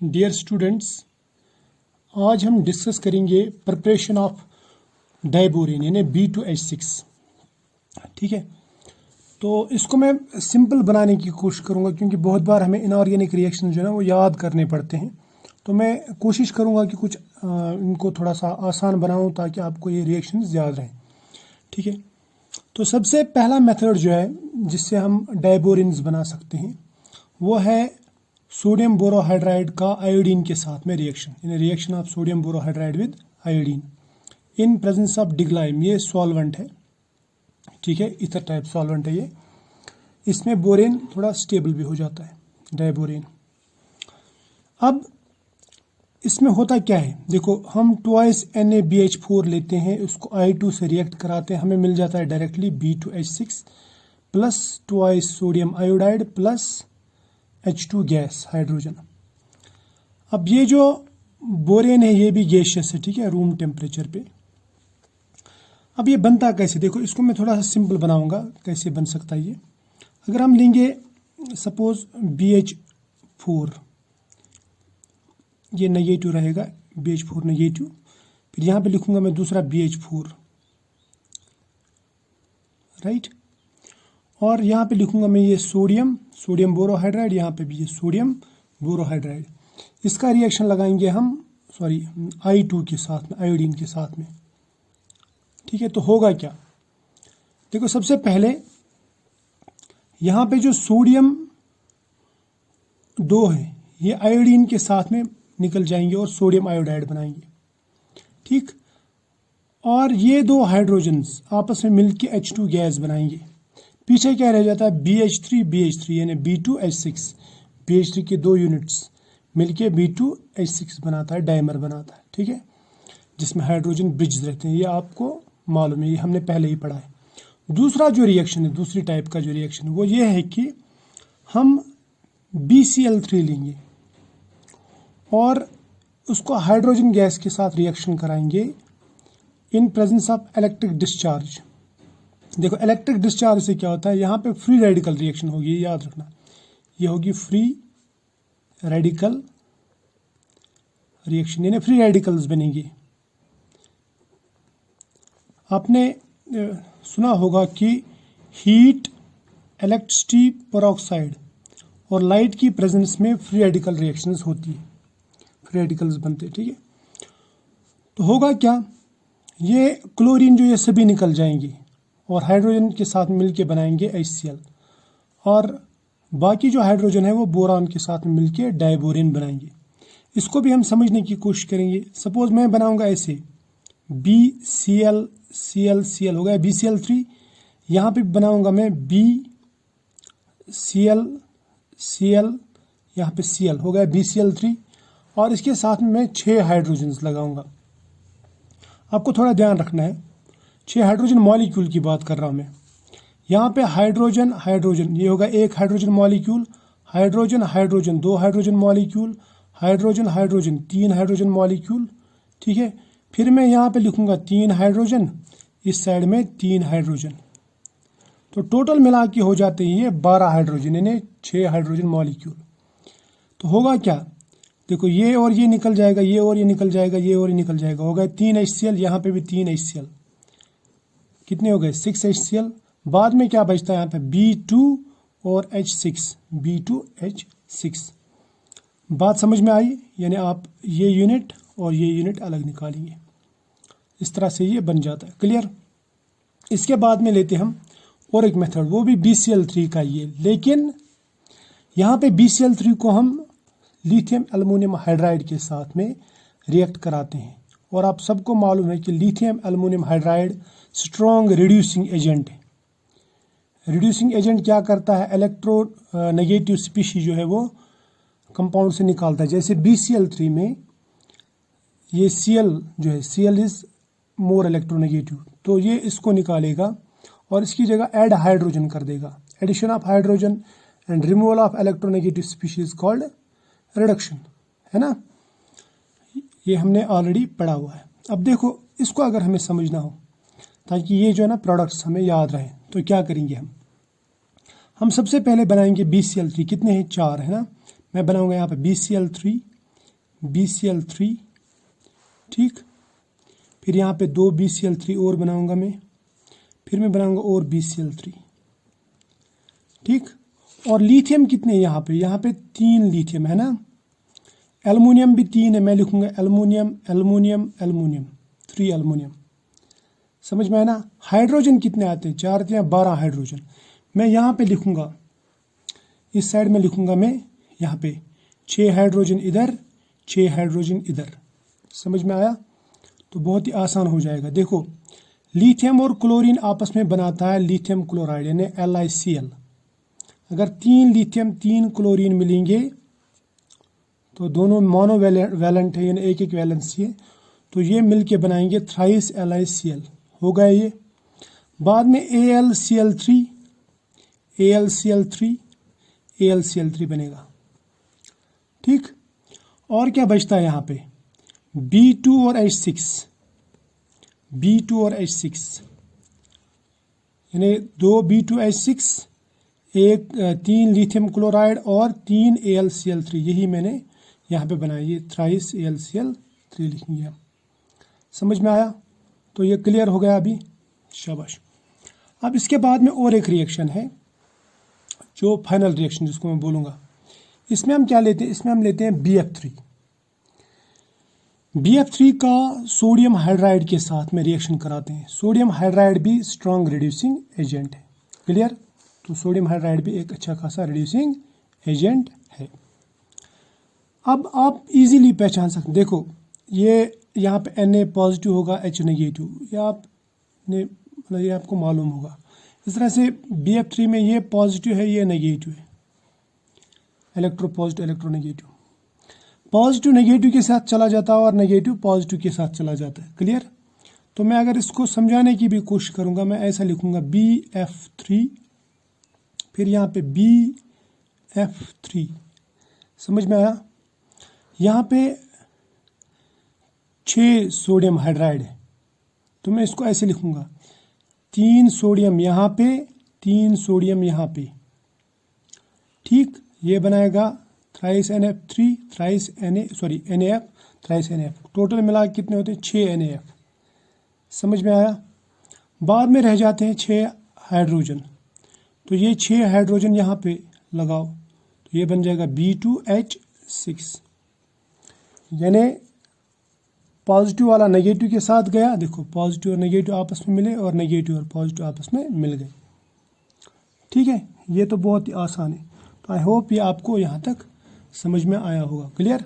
Dear students, आज हम discuss करेंगे प्रिपरेशन ऑफ डाइबोरेन यानी B2H6। ठीक है, तो इसको मैं सिंपल बनाने की कोशिश करूंगा क्योंकि बहुत बार हमें इनऑर्गेनिक रिएक्शन जो है ना वो याद करने पड़ते हैं। तो मैं कोशिश करूंगा कि कुछ इनको थोड़ा सा आसान बनाऊं ताकि आपको ये रिएक्शन याद रहें। ठीक है, तो सबसे पहला मेथड जो है जिससे हम डाइबोरेन्स बना सकते हैं वो है सोडियम बोरोहाइड्राइड का आयोडीन के साथ में रिएक्शन, यानी reaction of sodium borohydride with iodine in presence of diglyme. ये सॉल्वेंट है, ठीक है, इथर टाइप सॉल्वेंट है ये। इसमें बोरेन थोड़ा स्टेबल भी हो जाता है, डाइबोरेन। अब इसमें होता क्या है, देखो हम ट्वाइस NaBH4 लेते हैं, उसको I2 से रिएक्ट कराते हैं, हमें मिल जाता है directly B2H6 plus twice sodium iodide plus H2 gas hydrogen. अब ये जो बोरेन है ये भी गैसियस है, ठीक है, रूम टेम्परेचर पे। अब ये बनता कैसे, देखो इसको मैं थोड़ा सा सिंपल बनाऊंगा कैसे बन सकता है ये। अगर हम लेंगे सपोज BH4, ये नेगेटिव रहेगा, BH4 नेगेटिव, फिर यहाँ पे लिखूंगा मैं दूसरा BH4, राइट, और यहाँ पे लिखूंगा मैं ये सोडियम बोरोहाइड्राइड, यहाँ पे भी ये सोडियम बोरोहाइड्राइड। इसका रिएक्शन लगाएंगे हम I2 के साथ में, आयोडीन के साथ में। ठीक है, तो होगा क्या, देखो सबसे पहले यहाँ पे जो सोडियम 2 है ये आयोडीन के साथ में निकल जाएंगे और सोडियम आयोडाइड बनाएंगे, ठीक। और ये दो हाइड्रोजन्स आपस में मिलके H2 गैस बनाएंगे। पीछे क्या रह जाता है, BH3 यानी B2H6, BH3 के 2 यूनिट्स मिलके B2H6 बनाता है, डाइमर बनाता है, ठीक है, जिसमें हाइड्रोजन ब्रिज रहते हैं। ये आपको मालूम है, ये हमने पहले ही पढ़ा है। दूसरा जो रिएक्शन है, दूसरी टाइप का जो रिएक्शन है वो ये है कि हम BCl3 लेंगे और उसको हाइड्रोजन गैस के साथ रिएक्शन कराएंगे इन प्रेजेंस ऑफ इलेक्ट्रिक डिस्चार्ज। देखो इलेक्ट्रिक डिस्चार्ज से क्या होता है, यहाँ पे फ्री रेडिकल रिएक्शन होगी, याद रखना, ये होगी फ्री रेडिकल रिएक्शन, यानी फ्री रेडिकल्स बनेंगे। आपने सुना होगा कि हीट, इलेक्ट्रिसिटी, पेरोक्साइड और लाइट की प्रेजेंस में फ्री रेडिकल रिएक्शंस होती है, फ्री रेडिकल्स बनते हैं, ठीक है। तो होगा क्या, ये क्लोरीन जो ये सभी निकल जाएंगे और हाइड्रोजन के साथ मिलके बनाएंगे HCl, और बाकी जो हाइड्रोजन है वो बोरान के साथ मिलके डाइबोरेन बनाएंगे। इसको भी हम समझने की कोशिश करेंगे। सपोज मैं बनाऊंगा ऐसे BCl Cl हो गया BCl3, यहाँ पे बनाऊंगा मैं BCl यहाँ पे Cl हो गया BCl3, और इसके साथ में मैं 6 हाइड्रोजन्स लगाऊंगा। आपको थोड़ा ध्यान रखना है, 6 हाइड्रोजन मॉलिक्यूल की बात कर रहा हूं मैं। यहाँ पे हाइड्रोजन ये होगा एक hydrogen molecule, hydrogen 2 hydrogen molecule, hydrogen 3 hydrogen molecule, ठीक है। फिर मैं यहाँ पे लिखूंगा 3 हाइड्रोजन, इस साइड में 3 हाइड्रोजन, तो टोटल मिला के हो जाते हैं ये 12 हाइड्रोजन, यानी 6 हाइड्रोजन मॉलिक्यूल। तो होगा क्या, देखो ये और ये निकल जाएगा, ये और ये निकल जाएगा, ये और ये निकल जाएगा, हो गए 3 HCl, यहाँ पे भी 3 HCl, कितने हो गए 6 HCl। बाद में क्या बचता है यहाँ पे B2 और B2H6। बात समझ में आई, यानी आप ये यूनिट और ये यूनिट अलग निकालेंगे, इस तरह से ये बन जाता है, क्लियर। इसके बाद में लेते हम और एक मेथड, वो भी BCl3 का ही है, लेकिन यहाँ पे BCl3 को हम लिथियम एल्युमिनियम हाइड्राइड के साथ में रिएक्ट कराते हैं। और आप सबको मालूम है कि lithium aluminium hydride strong reducing agent है। रिड्यूसिंग एजेंट क्या करता है, इलेक्ट्रो नेगेटिव स्पीशीज जो है वो कंपाउंड से निकालता है। जैसे BCl3 में ये Cl जो है, Cl इज मोर इलेक्ट्रोनेगेटिव, तो ये इसको निकालेगा और इसकी जगह ऐड हाइड्रोजन कर देगा। Addition of hydrogen and removal of electronegative species called reduction, है ना, ये हमने ऑलरेडी पढ़ा हुआ है। अब देखो इसको अगर हमें समझना हो ताकि ये जो है ना प्रोडक्ट्स हमें याद रहे, तो क्या करेंगे हम सबसे पहले बनाएंगे BCl3, कितने हैं 4 है ना, मैं बनाऊंगा यहाँ पे BCl3 BCl3, ठीक। फिर यहाँ पे 2 BCl3 और बनाऊंगा मैं, फिर मैं बनाऊंगा और BCl3, ठीक। और लिथियम कितने यहाँ पे? यहाँ पे 3 लिथियम है ना। एल्युमिनियम भी 3 है, मैं लिखूंगा एल्युमिनियम एल्युमिनियम एल्युमिनियम, 3 एल्युमिनियम। समझ में आया ना। हाइड्रोजन कितने आते हैं? 4 या 12 हाइड्रोजन। मैं यहाँ पे लिखूंगा, इस साइड में लिखूंगा मैं यहाँ पे 6 हाइड्रोजन इधर, 6 हाइड्रोजन इधर। समझ में आया? तो बहुत ही आसान हो जाएगा। देखो, लिथियम और क्लोरीन आपस में बनाता है लिथियम क्लोराइड यानी LiCl। अगर 3 लिथियम 3 क्लोरीन मिलेंगे तो दोनों मोनो वैलेंट है यानी एक वैलेंसी है, तो ये मिलके बनाएंगे थ्राइस LiCl। हो गया ये। बाद में AlCl3 AlCl3 बनेगा, ठीक। और क्या बचता है यहाँ पे? B2 और H6 यानी 2 B2H6, 3 लिथियम क्लोराइड और 3 AlCl3। यही मैंने यहाँ पे बनाया, ये थ्राइस AlCl3 लिखेंगे हम। समझ में आया? तो ये क्लियर हो गया अभी, शाबाश। अब इसके बाद में और एक रिएक्शन है जो फाइनल रिएक्शन जिसको मैं बोलूँगा। इसमें हम क्या लेते हैं? इसमें हम लेते हैं BF3 का सोडियम हाइड्राइड के साथ में रिएक्शन कराते हैं। सोडियम हाइड्राइड भी स्ट्रॉन्ग रिड्यूसिंग एजेंट है, क्लियर। तो सोडियम हाइड्राइड भी एक अच्छा खासा रिड्यूसिंग एजेंट है। अब आप इजीली पहचान सकते, देखो ये यहाँ पे Na पॉजिटिव होगा, H नेगेटिव, ये आपको मालूम होगा। इस तरह से BF3 में ये पॉजिटिव है, ये नेगेटिव है, electro positive electro negative. Positive negative के साथ चला जाता है और नेगेटिव पॉजिटिव के साथ चला जाता है, क्लियर। तो मैं अगर इसको समझाने की भी कोशिश करूंगा, मैं ऐसा लिखूंगा BF3, फिर यहाँ पे BF3। समझ में आया? यहाँ पे 6 सोडियम हाइड्राइड है, तो मैं इसको ऐसे लिखूंगा 3 सोडियम यहाँ पे, 3 सोडियम यहाँ पे, ठीक। ये बनाएगा thrice NF3 thrice NAF thrice NF। Total मिला कितने होते हैं? 6 NAF। समझ में आया? बाद में रह जाते हैं 6 हाइड्रोजन, तो ये 6 हाइड्रोजन यहाँ पे लगाओ, तो ये बन जाएगा B2H6। यानी पॉजिटिव वाला नेगेटिव के साथ गया, देखो पॉजिटिव और नेगेटिव आपस में मिले और नेगेटिव और पॉजिटिव आपस में मिल गए, ठीक है। ये तो बहुत ही आसान है। तो आई होप ये आपको यहाँ तक समझ में आया होगा, क्लियर।